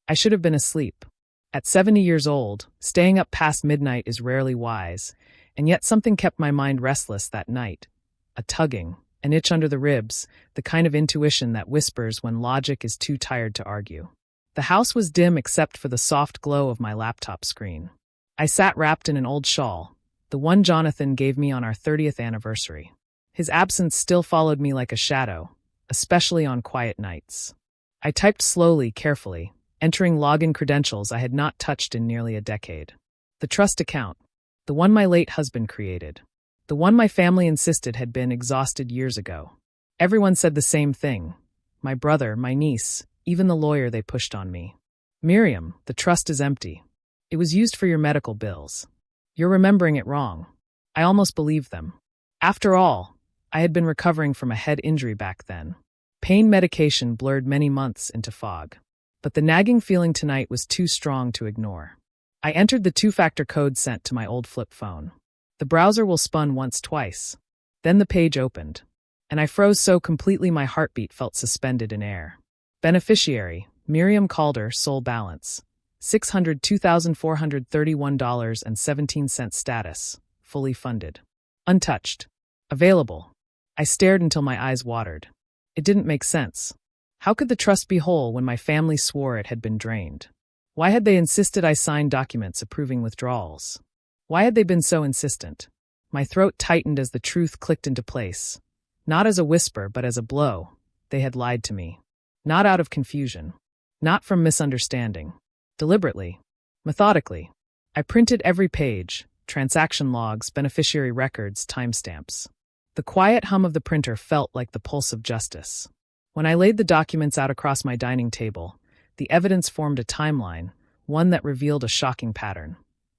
I should have been asleep. At 70 years old, staying up past midnight is rarely wise, and yet something kept my mind restless that night. A tugging, an itch under the ribs, the kind of intuition that whispers when logic is too tired to argue. The house was dim except for the soft glow of my laptop screen. I sat wrapped in an old shawl, the one Jonathan gave me on our 30th anniversary. His absence still followed me like a shadow, especially on quiet nights. I typed slowly, carefully, entering login credentials I had not touched in nearly a decade. The trust account, the one my late husband created, the one my family insisted had been exhausted years ago. Everyone said the same thing. My brother, my niece, even the lawyer they pushed on me. Miriam, the trust is empty. It was used for your medical bills. You're remembering it wrong. I almost believed them. After all, I had been recovering from a head injury back then. Pain medication blurred many months into fog. But the nagging feeling tonight was too strong to ignore. I entered the two-factor code sent to my old flip phone. The browser will spun once, twice. Then the page opened, and I froze so completely my heartbeat felt suspended in air. Beneficiary, Miriam Calder, sole balance, $602,431.17 status, fully funded. Untouched. Available. I stared until my eyes watered. It didn't make sense. How could the trust be whole when my family swore it had been drained? Why had they insisted I sign documents approving withdrawals? Why had they been so insistent? My throat tightened as the truth clicked into place. Not as a whisper, but as a blow. They had lied to me. Not out of confusion. Not from misunderstanding. Deliberately. Methodically. I printed every page, transaction logs, beneficiary records, timestamps. The quiet hum of the printer felt like the pulse of justice. When I laid the documents out across my dining table, the evidence formed a timeline, one that revealed a shocking pattern.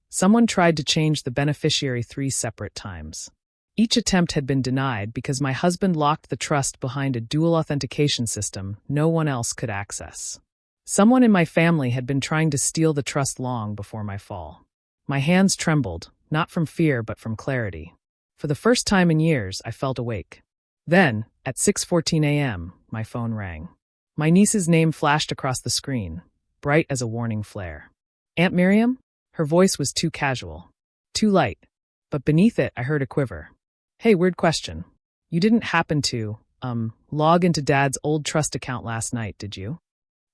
Someone tried to change the beneficiary 3 separate times. Each attempt had been denied because my husband locked the trust behind a dual authentication system no one else could access. Someone in my family had been trying to steal the trust long before my fall. My hands trembled, not from fear but from clarity. For the first time in years, I felt awake. Then, at 6:14 a.m., my phone rang. My niece's name flashed across the screen, bright as a warning flare. Aunt Miriam? Her voice was too casual, too light, but beneath it I heard a quiver. Hey, weird question. You didn't happen to, log into Dad's old trust account last night, did you?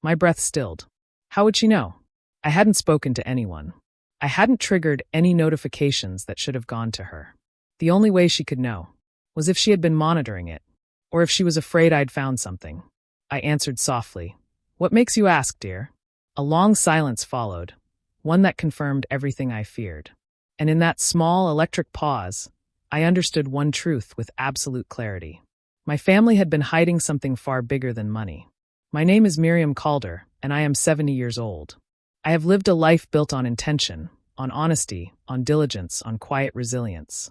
My breath stilled. How would she know? I hadn't spoken to anyone. I hadn't triggered any notifications that should have gone to her. The only way she could know was if she had been monitoring it, or if she was afraid I'd found something. I answered softly. What makes you ask, dear? A long silence followed, one that confirmed everything I feared. And in that small, electric pause, I understood one truth with absolute clarity. My family had been hiding something far bigger than money. My name is Miriam Calder, and I am 70 years old. I have lived a life built on intention, on honesty, on diligence, on quiet resilience.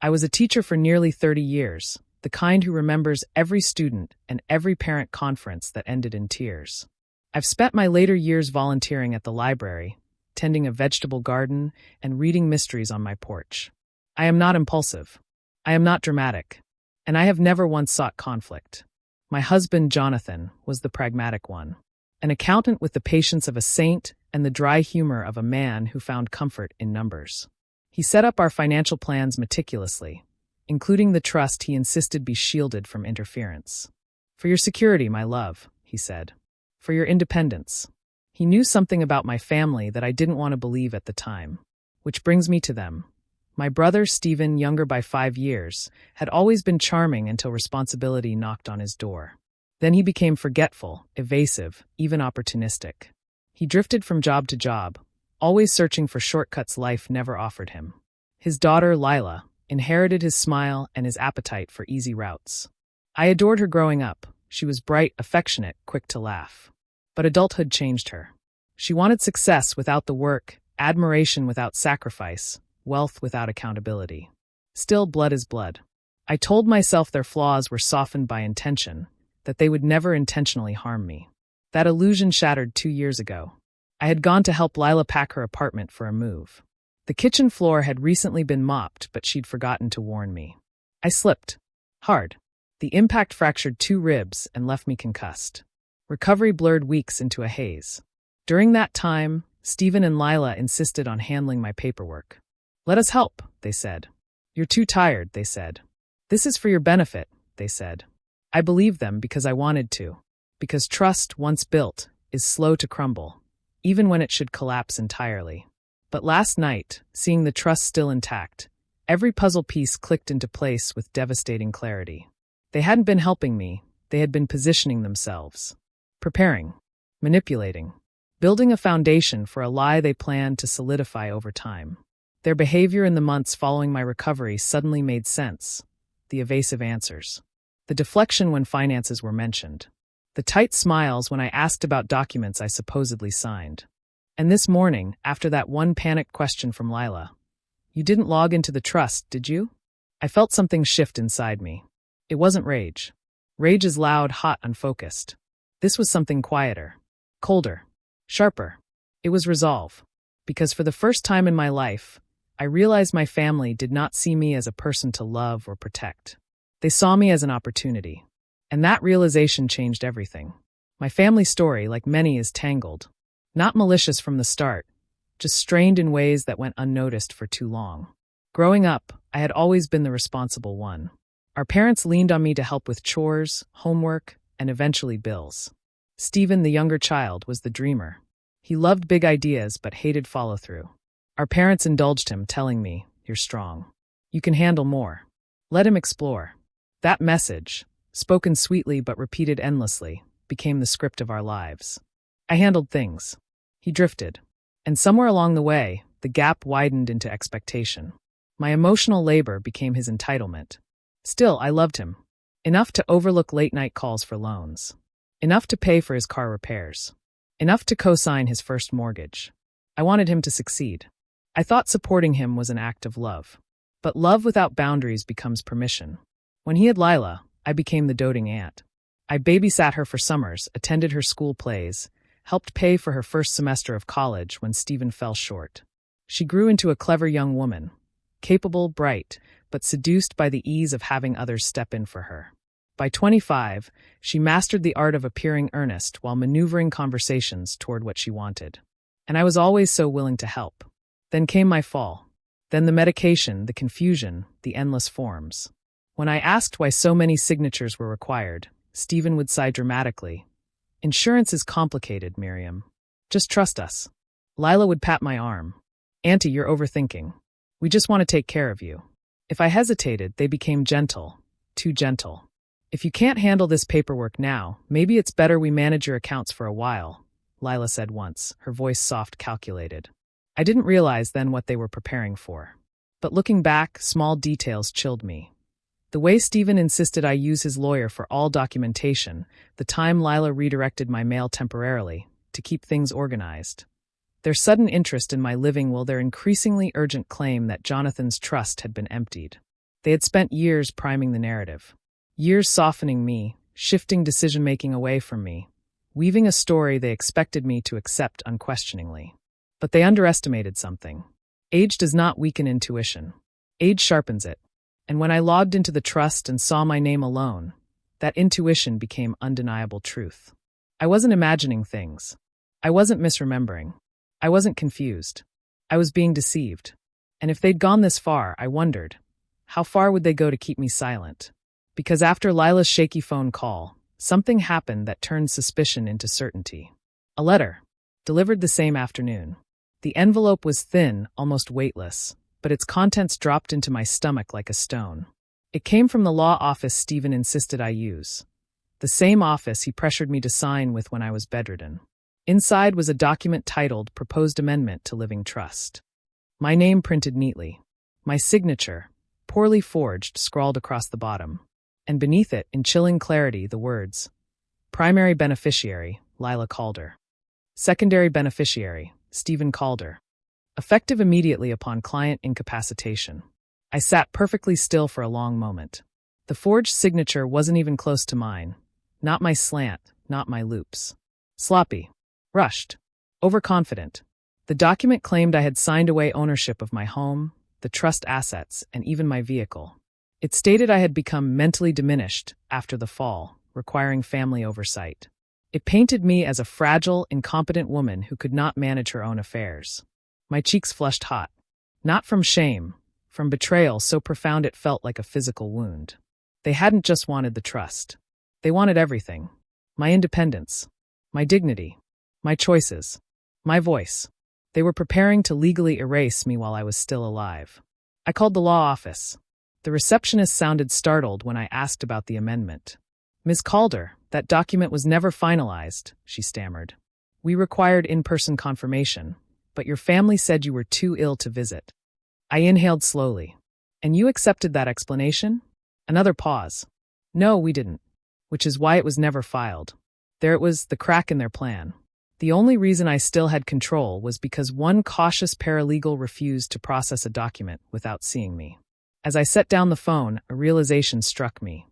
I was a teacher for nearly 30 years, the kind who remembers every student and every parent conference that ended in tears. I've spent my later years volunteering at the library, tending a vegetable garden, and reading mysteries on my porch. I am not impulsive. I am not dramatic. And I have never once sought conflict. My husband, Jonathan, was the pragmatic one. An accountant with the patience of a saint and the dry humor of a man who found comfort in numbers. He set up our financial plans meticulously, including the trust he insisted be shielded from interference. For your security, my love, he said. For your independence. He knew something about my family that I didn't want to believe at the time. Which brings me to them. My brother, Stephen, younger by 5 years, had always been charming until responsibility knocked on his door. Then he became forgetful, evasive, even opportunistic. He drifted from job to job, always searching for shortcuts life never offered him. His daughter, Lila, inherited his smile and his appetite for easy routes. I adored her growing up. She was bright, affectionate, quick to laugh. But adulthood changed her. She wanted success without the work, admiration without sacrifice, wealth without accountability. Still, blood is blood. I told myself their flaws were softened by intention, that they would never intentionally harm me. That illusion shattered 2 years ago. I had gone to help Lila pack her apartment for a move. The kitchen floor had recently been mopped, but she'd forgotten to warn me. I slipped. Hard. The impact fractured 2 ribs and left me concussed. Recovery blurred weeks into a haze. During that time, Stephen and Lila insisted on handling my paperwork. "Let us help," they said. "You're too tired," they said. "This is for your benefit," they said. I believed them because I wanted to. Because trust, once built, is slow to crumble, even when it should collapse entirely. But last night, seeing the trust still intact, every puzzle piece clicked into place with devastating clarity. They hadn't been helping me, they had been positioning themselves. Preparing. Manipulating. Building a foundation for a lie they planned to solidify over time. Their behavior in the months following my recovery suddenly made sense. The evasive answers. The deflection when finances were mentioned. The tight smiles when I asked about documents I supposedly signed. And this morning, after that one panicked question from Lila, "You didn't log into the trust, did you?" I felt something shift inside me. It wasn't rage. Rage is loud, hot, unfocused. This was something quieter. Colder. Sharper. It was resolve. Because for the first time in my life, I realized my family did not see me as a person to love or protect. They saw me as an opportunity. And that realization changed everything. My family story, like many, is tangled. Not malicious from the start, just strained in ways that went unnoticed for too long. Growing up, I had always been the responsible one. Our parents leaned on me to help with chores, homework, and eventually bills. Stephen, the younger child, was the dreamer. He loved big ideas but hated follow-through. Our parents indulged him, telling me, "You're strong. You can handle more. Let him explore." That message, spoken sweetly but repeated endlessly, became the script of our lives. I handled things. He drifted. And somewhere along the way, the gap widened into expectation. My emotional labor became his entitlement. Still, I loved him. Enough to overlook late-night calls for loans. Enough to pay for his car repairs. Enough to co-sign his first mortgage. I wanted him to succeed. I thought supporting him was an act of love. But love without boundaries becomes permission. When he had Lila, I became the doting aunt. I babysat her for summers, attended her school plays, helped pay for her first semester of college when Stephen fell short. She grew into a clever young woman, capable, bright, but seduced by the ease of having others step in for her. By 25, she mastered the art of appearing earnest while maneuvering conversations toward what she wanted. And I was always so willing to help. Then came my fall. Then the medication, the confusion, the endless forms. When I asked why so many signatures were required, Stephen would sigh dramatically. "Insurance is complicated, Miriam. Just trust us." Lila would pat my arm. "Auntie, you're overthinking. We just want to take care of you." If I hesitated, they became gentle. Too gentle. "If you can't handle this paperwork now, maybe it's better we manage your accounts for a while," Lila said once, her voice soft, calculated. I didn't realize then what they were preparing for. But looking back, small details chilled me. The way Stephen insisted I use his lawyer for all documentation, the time Lila redirected my mail temporarily, to keep things organized. Their sudden interest in my living while their increasingly urgent claim that Jonathan's trust had been emptied. They had spent years priming the narrative. Years softening me, shifting decision-making away from me, weaving a story they expected me to accept unquestioningly. But they underestimated something. Age does not weaken intuition. Age sharpens it. And when I logged into the trust and saw my name alone, that intuition became undeniable truth. I wasn't imagining things. I wasn't misremembering. I wasn't confused. I was being deceived. And if they'd gone this far, I wondered, how far would they go to keep me silent? Because after Lila's shaky phone call, something happened that turned suspicion into certainty. A letter, delivered the same afternoon. The envelope was thin, almost weightless, but its contents dropped into my stomach like a stone. It came from the law office Stephen insisted I use. The same office he pressured me to sign with when I was bedridden. Inside was a document titled Proposed Amendment to Living Trust. My name printed neatly. My signature, poorly forged, scrawled across the bottom. And beneath it, in chilling clarity, the words, "Primary beneficiary, Lila Calder. Secondary beneficiary, Stephen Calder. Effective immediately upon client incapacitation." I sat perfectly still for a long moment. The forged signature wasn't even close to mine. Not my slant, not my loops. Sloppy. Rushed. Overconfident. The document claimed I had signed away ownership of my home, the trust assets, and even my vehicle. It stated I had become mentally diminished after the fall, requiring family oversight. It painted me as a fragile, incompetent woman who could not manage her own affairs. My cheeks flushed hot. Not from shame, from betrayal so profound it felt like a physical wound. They hadn't just wanted the trust. They wanted everything. My independence, my dignity, my choices, my voice. They were preparing to legally erase me while I was still alive. I called the law office. The receptionist sounded startled when I asked about the amendment. "Ms. Calder, that document was never finalized," she stammered. "We required in-person confirmation, but your family said you were too ill to visit." I inhaled slowly. "And you accepted that explanation?" Another pause. "No, we didn't. Which is why it was never filed." There it was, the crack in their plan. The only reason I still had control was because one cautious paralegal refused to process a document without seeing me. As I set down the phone, a realization struck me.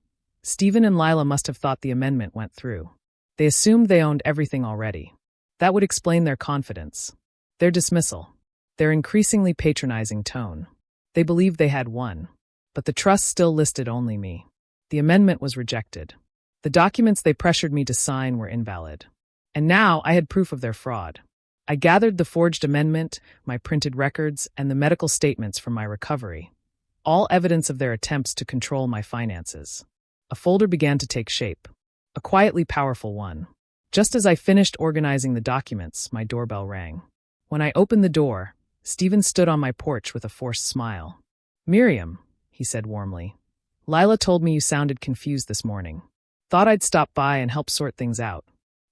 Stephen and Lila must have thought the amendment went through. They assumed they owned everything already. That would explain their confidence, their dismissal, their increasingly patronizing tone. They believed they had won, but the trust still listed only me. The amendment was rejected. The documents they pressured me to sign were invalid. And now I had proof of their fraud. I gathered the forged amendment, my printed records, and the medical statements from my recovery, all evidence of their attempts to control my finances. A folder began to take shape, a quietly powerful one. Just as I finished organizing the documents, my doorbell rang. When I opened the door, Stephen stood on my porch with a forced smile. "Miriam," he said warmly, "Lila told me you sounded confused this morning. Thought I'd stop by and help sort things out."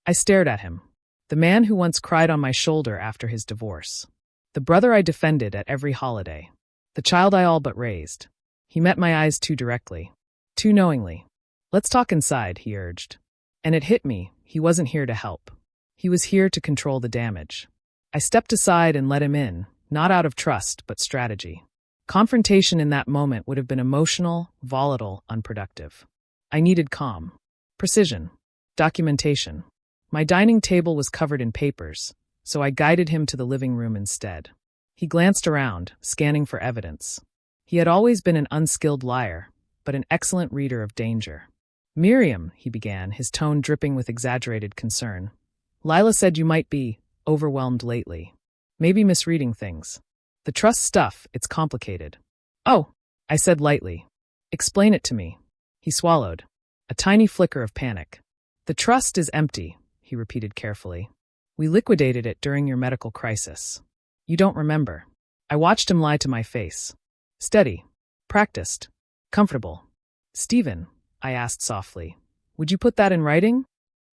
I stared at him, the man who once cried on my shoulder after his divorce, the brother I defended at every holiday, the child I all but raised. He met my eyes too directly, too knowingly. "Let's talk inside," he urged. And it hit me, he wasn't here to help. He was here to control the damage. I stepped aside and let him in, not out of trust, but strategy. Confrontation in that moment would have been emotional, volatile, unproductive. I needed calm, precision, documentation. My dining table was covered in papers, so I guided him to the living room instead. He glanced around, scanning for evidence. He had always been an unskilled liar, but an excellent reader of danger. "Miriam," he began, his tone dripping with exaggerated concern. "Lila said you might be overwhelmed lately. Maybe misreading things. The trust stuff, it's complicated." "Oh," I said lightly. "Explain it to me." He swallowed, a tiny flicker of panic. "The trust is empty," he repeated carefully. "We liquidated it during your medical crisis. You don't remember." I watched him lie to my face. Steady, practiced, comfortable. "Stephen," I asked softly, "would you put that in writing?"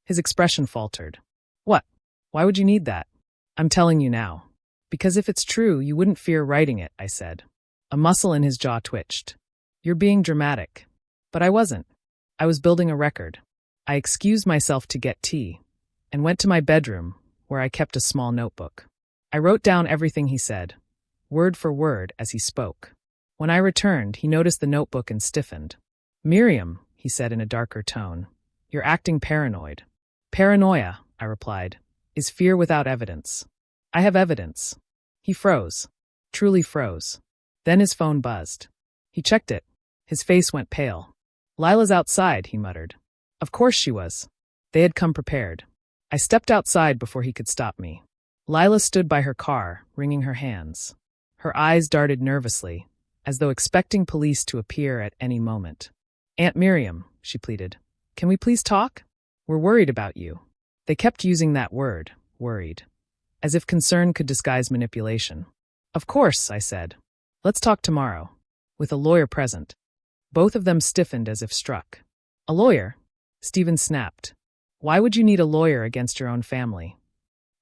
His expression faltered. "What? Why would you need that?" "I'm telling you now. Because if it's true, you wouldn't fear writing it," I said. A muscle in his jaw twitched. "You're being dramatic." But I wasn't. I was building a record. I excused myself to get tea and went to my bedroom, where I kept a small notebook. I wrote down everything he said, word for word as he spoke. When I returned, he noticed the notebook and stiffened. "Miriam," he said in a darker tone, "you're acting paranoid." "Paranoia," I replied, "is fear without evidence. I have evidence." He froze, truly froze. Then his phone buzzed. He checked it. His face went pale. "Lila's outside," he muttered. Of course she was. They had come prepared. I stepped outside before he could stop me. Lila stood by her car, wringing her hands. Her eyes darted nervously, as though expecting police to appear at any moment. "Aunt Miriam," she pleaded, "can we please talk? We're worried about you." They kept using that word, worried, as if concern could disguise manipulation. "Of course," I said. "Let's talk tomorrow, with a lawyer present." Both of them stiffened as if struck. "A lawyer?" Stephen snapped. "Why would you need a lawyer against your own family?"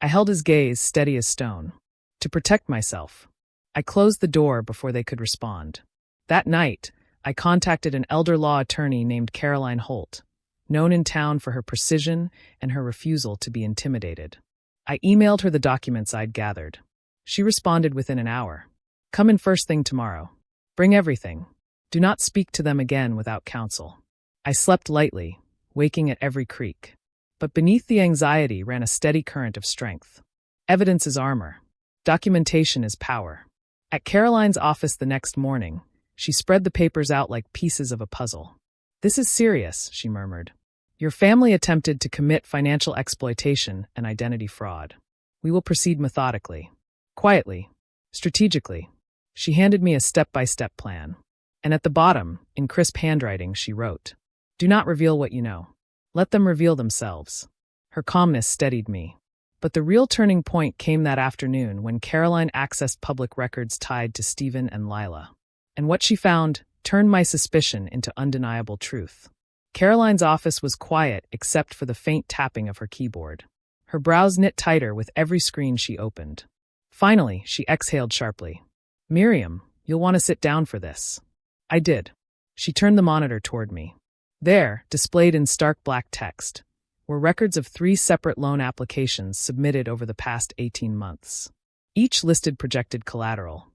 I held his gaze steady as stone. "To protect myself." I closed the door before they could respond. That night, I contacted an elder law attorney named Caroline Holt, known in town for her precision and her refusal to be intimidated. I emailed her the documents I'd gathered. She responded within an hour. "Come in first thing tomorrow. Bring everything. Do not speak to them again without counsel." I slept lightly, waking at every creak. But beneath the anxiety ran a steady current of strength. Evidence is armor. Documentation is power. At Caroline's office the next morning, she spread the papers out like pieces of a puzzle. "This is serious," she murmured. Your family attempted to commit financial exploitation and identity fraud. We will proceed methodically, quietly, strategically. She handed me a step-by-step plan. And at the bottom, in crisp handwriting, she wrote, "Do not reveal what you know. Let them reveal themselves." Her calmness steadied me. But the real turning point came that afternoon when Caroline accessed public records tied to Stephen and Lila. And what she found turned my suspicion into undeniable truth. Caroline's office was quiet except for the faint tapping of her keyboard. Her brows knit tighter with every screen she opened. Finally, she exhaled sharply. "Miriam, you'll want to sit down for this." I did. She turned the monitor toward me. There, displayed in stark black text, were records of 3 separate loan applications submitted over the past 18 months. Each listed projected collateral.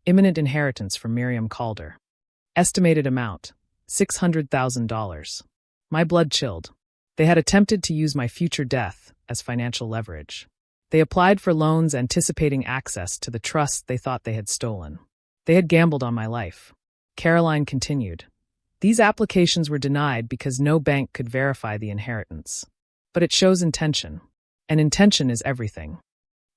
Imminent inheritance from Miriam Calder. Estimated amount, $600,000. My blood chilled. They had attempted to use my future death as financial leverage. They applied for loans anticipating access to the trust they thought they had stolen. They had gambled on my life. Caroline continued. These applications were denied because no bank could verify the inheritance. But it shows intention. And intention is everything.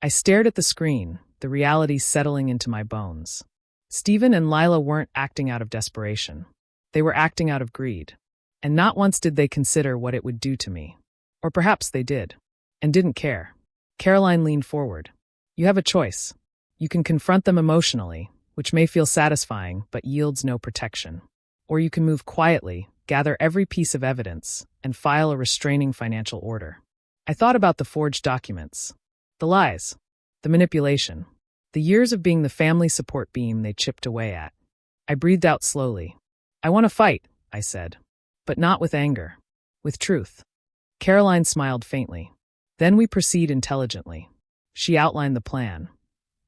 I stared at the screen, the reality settling into my bones. Stephen and Lila weren't acting out of desperation. They were acting out of greed. And not once did they consider what it would do to me. Or perhaps they did. And didn't care. Caroline leaned forward. You have a choice. You can confront them emotionally, which may feel satisfying but yields no protection. Or you can move quietly, gather every piece of evidence, and file a restraining financial order. I thought about the forged documents, the lies, the manipulation, the years of being the family support beam they chipped away at. I breathed out slowly. I want to fight, I said. But not with anger. With truth. Caroline smiled faintly. Then we proceed intelligently. She outlined the plan.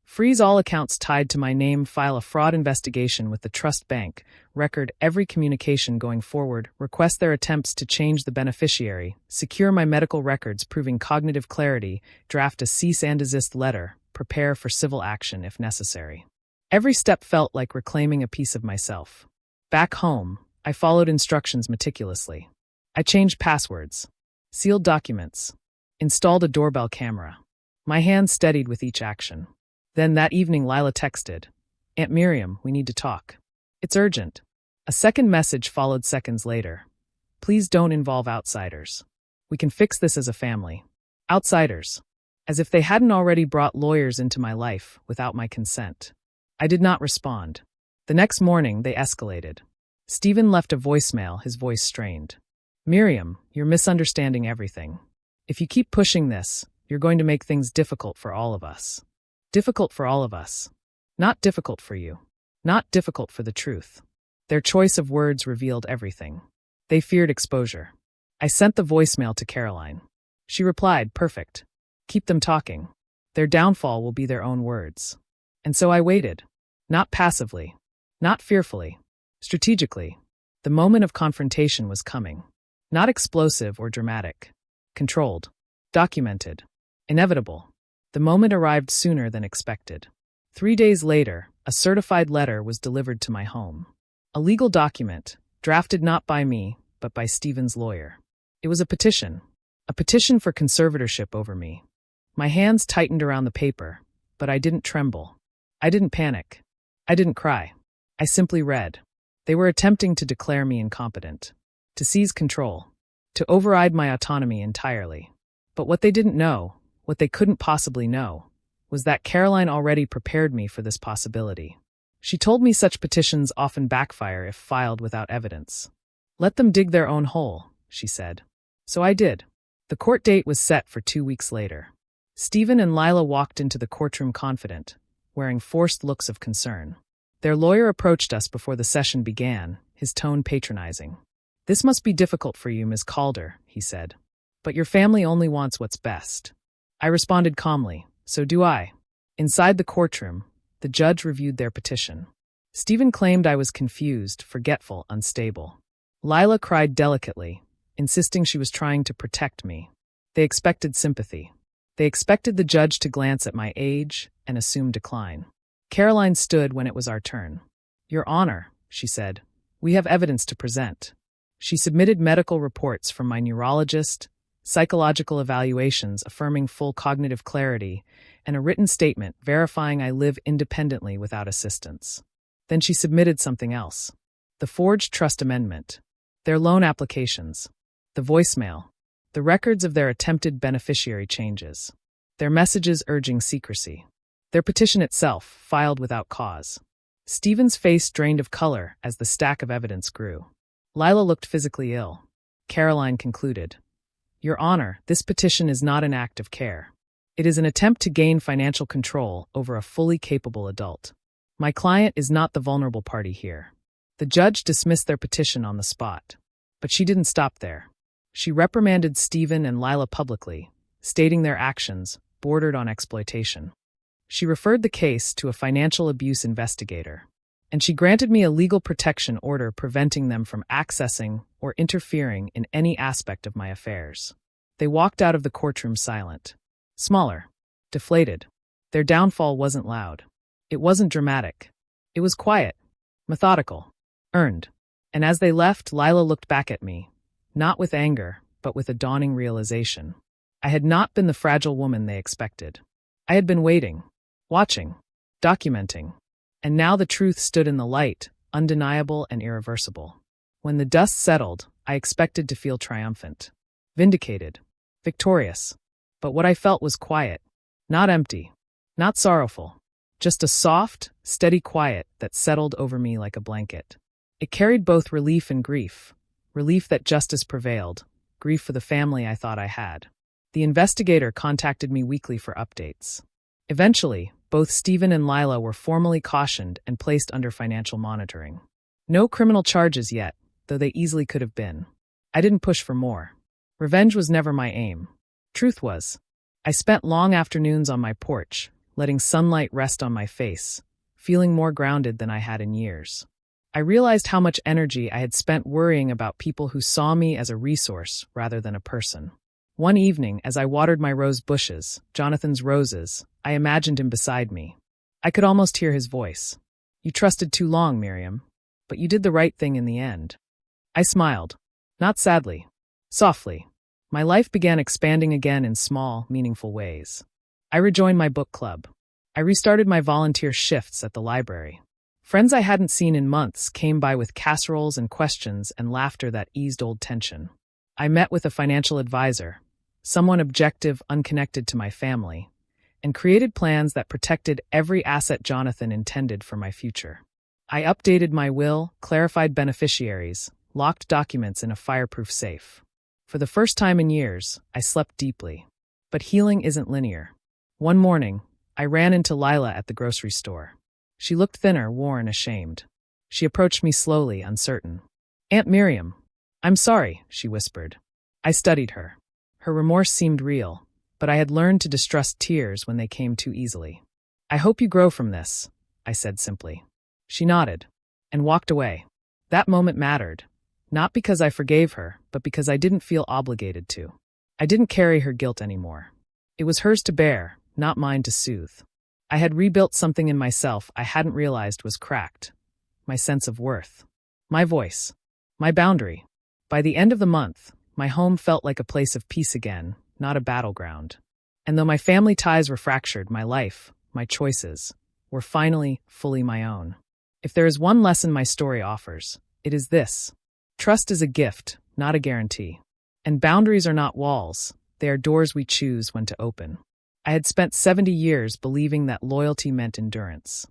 Freeze all accounts tied to my name, file a fraud investigation with the trust bank, record every communication going forward, request their attempts to change the beneficiary, secure my medical records proving cognitive clarity, draft a cease and desist letter, prepare for civil action if necessary. Every step felt like reclaiming a piece of myself. Back home, I followed instructions meticulously. I changed passwords, sealed documents, installed a doorbell camera. My hands steadied with each action. Then that evening Lila texted, "Aunt Miriam, we need to talk. It's urgent." A second message followed seconds later. "Please don't involve outsiders. We can fix this as a family." Outsiders. As if they hadn't already brought lawyers into my life without my consent. I did not respond. The next morning they escalated. Stephen left a voicemail, his voice strained. "Miriam, you're misunderstanding everything. If you keep pushing this, you're going to make things difficult for all of us. Difficult for all of us. Not difficult for you. Not difficult for the truth." Their choice of words revealed everything. They feared exposure. I sent the voicemail to Caroline. She replied, "Perfect. Keep them talking. Their downfall will be their own words." And so I waited. Not passively. Not fearfully. Strategically. The moment of confrontation was coming. Not explosive or dramatic. Controlled. Documented. Inevitable. The moment arrived sooner than expected. 3 days later, a certified letter was delivered to my home. A legal document, drafted not by me, but by Stephen's lawyer. It was a petition for conservatorship over me. My hands tightened around the paper, but I didn't tremble. I didn't panic. I didn't cry. I simply read. They were attempting to declare me incompetent, to seize control, to override my autonomy entirely. But what they didn't know, what they couldn't possibly know, was that Caroline already prepared me for this possibility. She told me such petitions often backfire if filed without evidence. Let them dig their own hole, she said. So I did. The court date was set for 2 weeks later. Stephen and Lila walked into the courtroom confident, wearing forced looks of concern. Their lawyer approached us before the session began, his tone patronizing. "This must be difficult for you, Ms. Calder," he said. "But your family only wants what's best." I responded calmly, "So do I." Inside the courtroom, the judge reviewed their petition. Stephen claimed I was confused, forgetful, unstable. Lila cried delicately, insisting she was trying to protect me. They expected sympathy. They expected the judge to glance at my age and assume decline. Caroline stood when it was our turn. "Your Honor," she said, "we have evidence to present." She submitted medical reports from my neurologist, psychological evaluations affirming full cognitive clarity, and a written statement verifying I live independently without assistance. Then she submitted something else. The forged trust amendment, their loan applications, the voicemail, the records of their attempted beneficiary changes, their messages urging secrecy, their petition itself filed without cause. Stephen's face drained of color as the stack of evidence grew. Lila looked physically ill. Caroline concluded, "Your Honor, this petition is not an act of care. It is an attempt to gain financial control over a fully capable adult. My client is not the vulnerable party here." The judge dismissed their petition on the spot. But she didn't stop there. She reprimanded Stephen and Lila publicly, stating their actions bordered on exploitation. She referred the case to a financial abuse investigator, and she granted me a legal protection order preventing them from accessing or interfering in any aspect of my affairs. They walked out of the courtroom silent, smaller, deflated. Their downfall wasn't loud. It wasn't dramatic. It was quiet, methodical, earned. And as they left, Lila looked back at me, not with anger, but with a dawning realization. I had not been the fragile woman they expected. I had been waiting, watching, documenting, and now the truth stood in the light, undeniable and irreversible. When the dust settled, I expected to feel triumphant, vindicated, victorious. But what I felt was quiet, not empty, not sorrowful, just a soft, steady quiet that settled over me like a blanket. It carried both relief and grief, relief that justice prevailed, grief for the family I thought I had. The investigator contacted me weekly for updates. Eventually, both Stephen and Lila were formally cautioned and placed under financial monitoring. No criminal charges yet, though they easily could have been. I didn't push for more. Revenge was never my aim. Truth was, I spent long afternoons on my porch, letting sunlight rest on my face, feeling more grounded than I had in years. I realized how much energy I had spent worrying about people who saw me as a resource rather than a person. One evening, as I watered my rose bushes, Jonathan's roses, I imagined him beside me. I could almost hear his voice. "You trusted too long, Miriam, but you did the right thing in the end." I smiled, not sadly, softly. My life began expanding again in small, meaningful ways. I rejoined my book club. I restarted my volunteer shifts at the library. Friends I hadn't seen in months came by with casseroles and questions and laughter that eased old tension. I met with a financial advisor, someone objective, unconnected to my family, and created plans that protected every asset Jonathan intended for my future. I updated my will, clarified beneficiaries, locked documents in a fireproof safe. For the first time in years, I slept deeply. But healing isn't linear. One morning, I ran into Lila at the grocery store. She looked thinner, worn, ashamed. She approached me slowly, uncertain. "Aunt Miriam." "I'm sorry," she whispered. I studied her. Her remorse seemed real, but I had learned to distrust tears when they came too easily. "I hope you grow from this," I said simply. She nodded and walked away. That moment mattered, not because I forgave her, but because I didn't feel obligated to. I didn't carry her guilt anymore. It was hers to bear, not mine to soothe. I had rebuilt something in myself I hadn't realized was cracked. My sense of worth. My voice. My boundary. By the end of the month, my home felt like a place of peace again, not a battleground. And though my family ties were fractured, my life, my choices, were finally fully my own. If there is one lesson my story offers, it is this. Trust is a gift, not a guarantee. And boundaries are not walls, they are doors we choose when to open. I had spent 70 years believing that loyalty meant endurance.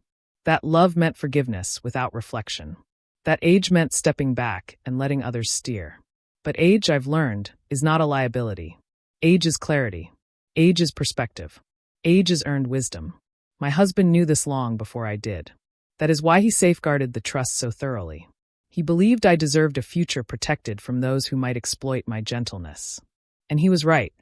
That love meant forgiveness without reflection. That age meant stepping back and letting others steer. But age, I've learned, is not a liability. Age is clarity. Age is perspective. Age is earned wisdom. My husband knew this long before I did. That is why he safeguarded the trust so thoroughly. He believed I deserved a future protected from those who might exploit my gentleness. And he was right.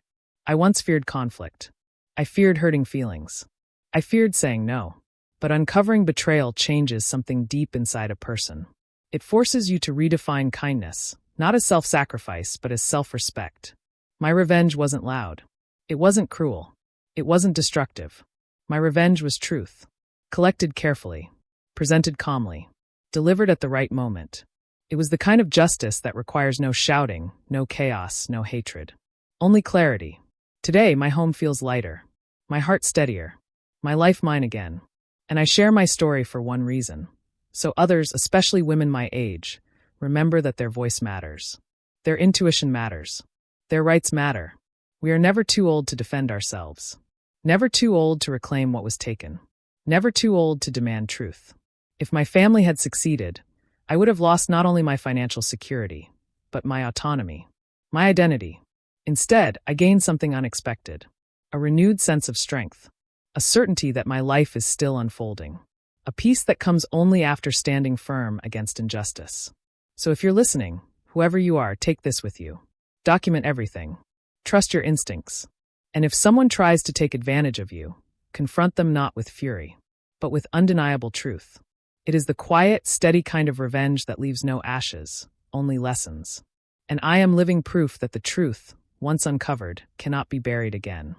I once feared conflict. I feared hurting feelings. I feared saying no. But uncovering betrayal changes something deep inside a person. It forces you to redefine kindness, not as self-sacrifice, but as self-respect. My revenge wasn't loud. It wasn't cruel. It wasn't destructive. My revenge was truth. Collected carefully. Presented calmly. Delivered at the right moment. It was the kind of justice that requires no shouting, no chaos, no hatred. Only clarity. Today, my home feels lighter, my heart steadier, my life mine again. And I share my story for one reason. So others, especially women my age, remember that their voice matters. Their intuition matters. Their rights matter. We are never too old to defend ourselves. Never too old to reclaim what was taken. Never too old to demand truth. If my family had succeeded, I would have lost not only my financial security, but my autonomy, my identity. Instead, I gained something unexpected, a renewed sense of strength, a certainty that my life is still unfolding, a peace that comes only after standing firm against injustice. So if you're listening, whoever you are, take this with you. Document everything. Trust your instincts. And if someone tries to take advantage of you, confront them not with fury, but with undeniable truth. It is the quiet, steady kind of revenge that leaves no ashes, only lessons. And I am living proof that the truth, once uncovered, cannot be buried again.